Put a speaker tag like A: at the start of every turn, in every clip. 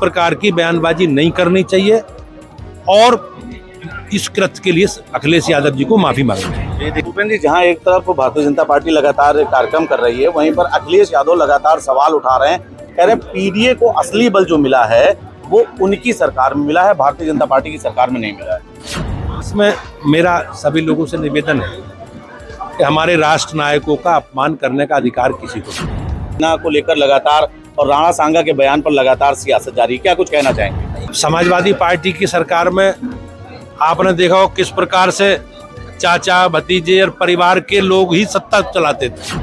A: प्रकार की बयानबाजी नहीं करनी चाहिए और इस कृत्य के लिए अखिलेश यादव जी को माफी मांगनी चाहिए।
B: भूपेंद्र जी, जहां एक तरफ भारतीय जनता पार्टी लगातार कार्यक्रम कर रही है, वहीं पर अखिलेश यादव लगातार सवाल उठा रहे हैं। कह रहे पीडीए को असली बल जो मिला है वो उनकी सरकार में मिला है, भारतीय जनता पार्टी की सरकार में नहीं मिला है।
A: इसमें मेरा सभी लोगों से निवेदन है कि हमारे राष्ट्र नायकों का अपमान करने का अधिकार किसी को नहीं।
B: को लेकर लगातार और राणा सांगा के बयान पर लगातार सियासत जारी, क्या कुछ कहना चाहेंगे?
A: समाजवादी पार्टी की सरकार में आपने देखा हो किस प्रकार से चाचा भतीजे और परिवार के लोग ही सत्ता चलाते थे।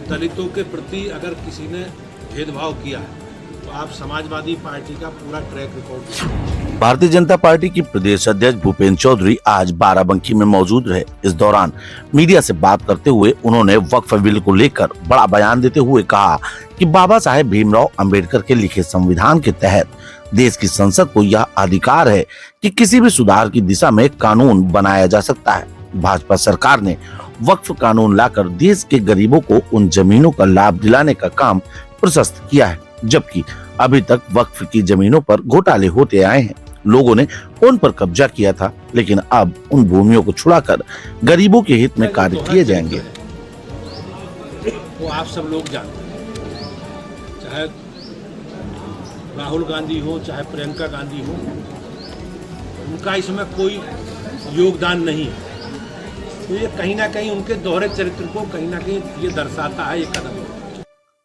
A: दलितों के प्रति अगर किसी ने भेदभाव किया है तो आप समाजवादी पार्टी का पूरा track record.
B: Bharatiya Janata party की प्रदेश अध्यक्ष भूपेंद्र चौधरी आज बाराबंकी में मौजूद रहे। इस दौरान मीडिया से बात करते हुए उन्होंने वक्फ बिल को लेकर बड़ा बयान देते हुए कहा कि बाबा साहेब भीमराव अंबेडकर के लिखे संविधान के तहत देश की संसद को यह अधिकार है कि किसी भी सुधार की दिशा में कानून बनाया जा सकता है। भाजपा सरकार ने वक्फ कानून लाकर देश के गरीबों को उन जमीनों का लाभ दिलाने का काम प्रशस्त किया है, जबकि अभी तक वक्फ की जमीनों पर घोटाले होते आए हैं। लोगों ने उन पर कब्जा किया था, लेकिन अब उन भूमियों को छुड़ाकर गरीबों के हित में कार्य किए जाएंगे।
A: वो आप सब लोग जानते हैं, चाहे राहुल गांधी हो चाहे प्रियंका गांधी हो, उनका इसमें कोई योगदान नहीं है। तो ये कहीं ना कहीं उनके दोहरे चरित्र को कहीं ना कहीं ये दर्शाता है ये कदम।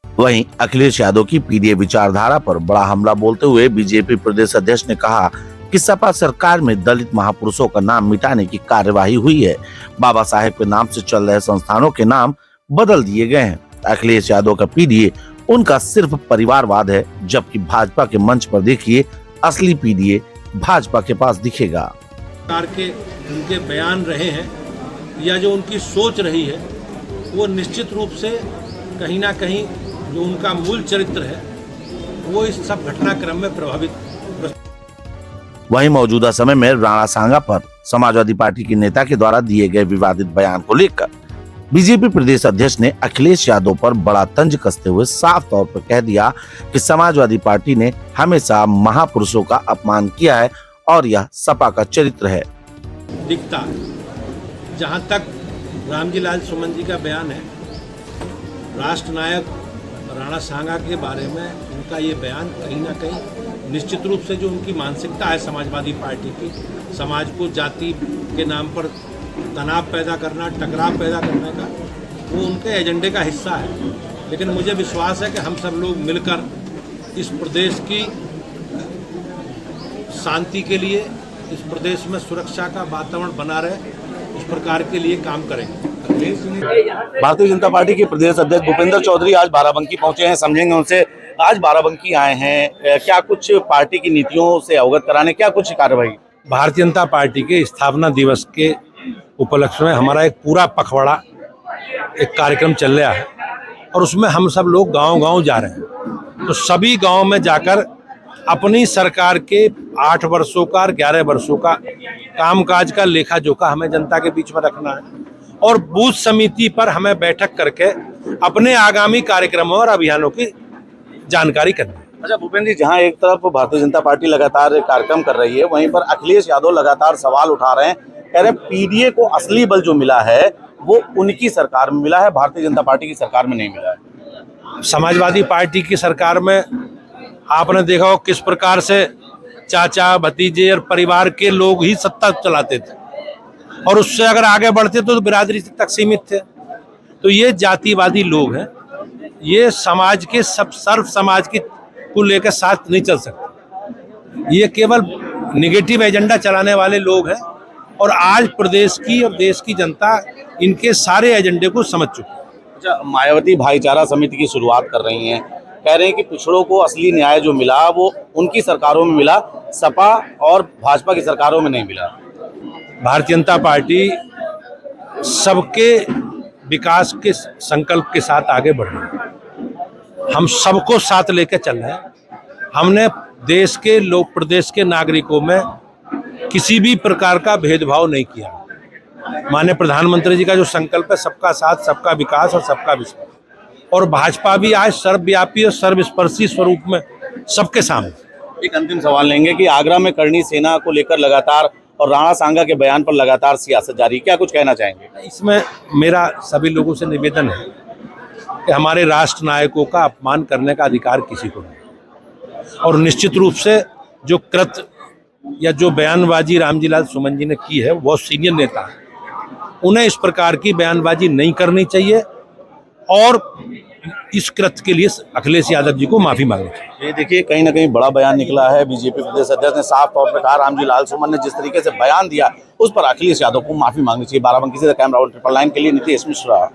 B: वहीं अखिलेश यादव की पीडीए विचारधारा पर बड़ा हमला बोलते हुए बीजेपी प्रदेश अध्यक्ष ने कहा कि सपा सरकार में दलित महापुरुषों का नाम मिटाने की कार्यवाही हुई है। बाबा साहेब के नाम से चल रहे संस्थानों के नाम बदल दिए गए हैं। अखिलेश यादव का पीडीए उनका सिर्फ परिवारवाद है, जबकि भाजपा के मंच पर देखिए असली पीडीए भाजपा के पास दिखेगा।
A: सरकार के उनके बयान रहे हैं या जो उनकी सोच रही है वो निश्चित रूप से कहीं ना कहीं जो उनका मूल चरित्र है वो इस सब घटनाक्रम में प्रभावित।
B: वहीं मौजूदा समय में राणा सांगा पर समाजवादी पार्टी के नेता के द्वारा दिए गए विवादित बयान को लेकर बीजेपी प्रदेश अध्यक्ष ने अखिलेश यादव पर बड़ा तंज कसते हुए साफ तौर पर कह दिया कि समाजवादी पार्टी ने हमेशा महापुरुषों का अपमान किया है और यह सपा का चरित्र है।
A: दिखता है जहाँ तक रामजी लाल सुमन जी का बयान है, राष्ट्र नायक राणा सांगा के बारे में उनका ये बयान कहीं ना कहीं निश्चित रूप से जो उनकी मानसिकता है समाजवादी पार्टी की, समाज को जाति के नाम पर तनाव पैदा करना, टकराव पैदा करने का, वो उनके एजेंडे का हिस्सा है। लेकिन मुझे विश्वास है कि हम सब लोग मिलकर इस प्रदेश की शांति के लिए, इस प्रदेश में सुरक्षा का वातावरण बना रहे, इस प्रकार के लिए काम करेंगे।
B: भारतीय जनता पार्टी के प्रदेश अध्यक्ष भूपेंद्र चौधरी आज बाराबंकी पहुंचे हैं, समझेंगे उनसे। आज बाराबंकी आए हैं, क्या कुछ पार्टी की नीतियों से अवगत कराने, क्या कुछ कार्रवाई?
A: भारतीय जनता पार्टी के स्थापना दिवस के उपलक्ष्य में हमारा एक पूरा पखवाड़ा एक कार्यक्रम चल रहा है और उसमें हम सब लोग गांव-गांव जा रहे हैं। तो सभी गांव में जाकर अपनी सरकार के 8 वर्षों का और 11 वर्षों का कामकाज का लेखा जोखा हमें जनता के बीच में रखना है और बूथ समिति पर हमें बैठक करके अपने आगामी कार्यक्रमों और अभियानों की जानकारी करनी है।
B: अच्छा भूपेंद्र जी, जहां एक तरफ भारतीय जनता पार्टी लगातार कार्यक्रम कर रही है, वहीं पर अखिलेश यादव लगातार सवाल उठा रहे हैं। कह रहे पीडीए को असली बल जो मिला है वो उनकी सरकार में मिला है, भारतीय जनता पार्टी की सरकार में नहीं मिला है।
A: समाजवादी पार्टी की सरकार में आपने देखा हो किस प्रकार से चाचा भतीजे और परिवार के लोग ही सत्ता चलाते थे और उससे अगर आगे बढ़ते तो बिरादरी तक सीमित थे। तो ये जातिवादी लोग हैं, ये समाज के सब सर्व समाज की को लेकर साथ नहीं चल सकते। ये केवल निगेटिव एजेंडा चलाने वाले लोग हैं और आज प्रदेश की और देश की जनता इनके सारे एजेंडे को समझ चुकी है।
B: अच्छा, मायावती भाईचारा समिति की शुरुआत कर रही हैं, कह रहे हैं कि पिछड़ों को असली न्याय जो मिला वो उनकी सरकारों में मिला, सपा और भाजपा की सरकारों में नहीं मिला।
A: भारतीय जनता पार्टी सबके विकास के संकल्प के साथ आगे बढ़ रही है। हम सबको साथ लेकर चल रहे हैं। हमने देश के लोग, प्रदेश के नागरिकों में किसी भी प्रकार का भेदभाव नहीं किया। माननीय प्रधानमंत्री जी का जो संकल्प है सबका साथ, सबका विकास और सबका विश्वास, और भाजपा भी आज सर्वव्यापी और सर्वस्पर्शी स्वरूप में सबके सामने
C: एक अंतिम सवाल लेंगे कि आगरा में करणी सेना को लेकर लगातार और राणा सांगा के बयान पर लगातार सियासत जारी, क्या कुछ कहना चाहेंगे?
A: इसमें मेरा सभी लोगों से निवेदन है कि हमारे राष्ट्र नायकों का अपमान करने का अधिकार किसी को नहीं, और निश्चित रूप से जो कृत्य या जो बयानबाजी रामजीलाल सुमन जी ने की है, वो सीनियर नेता है, उन्हें इस प्रकार की बयानबाजी नहीं करनी चाहिए और इस कृत्य के लिए अखिलेश यादव जी को माफी मांगनी चाहिए।
C: ये देखिए कहीं ना कहीं बड़ा बयान निकला है। बीजेपी प्रदेश अध्यक्ष ने साफ तौर पर कहा रामजीलाल सुमन ने जिस तरीके से बयान दिया उस पर अखिलेश यादव को माफी मांगनी चाहिए। बाराबंकी से कैमरा 999 के लिए नीतीश मिश्रा।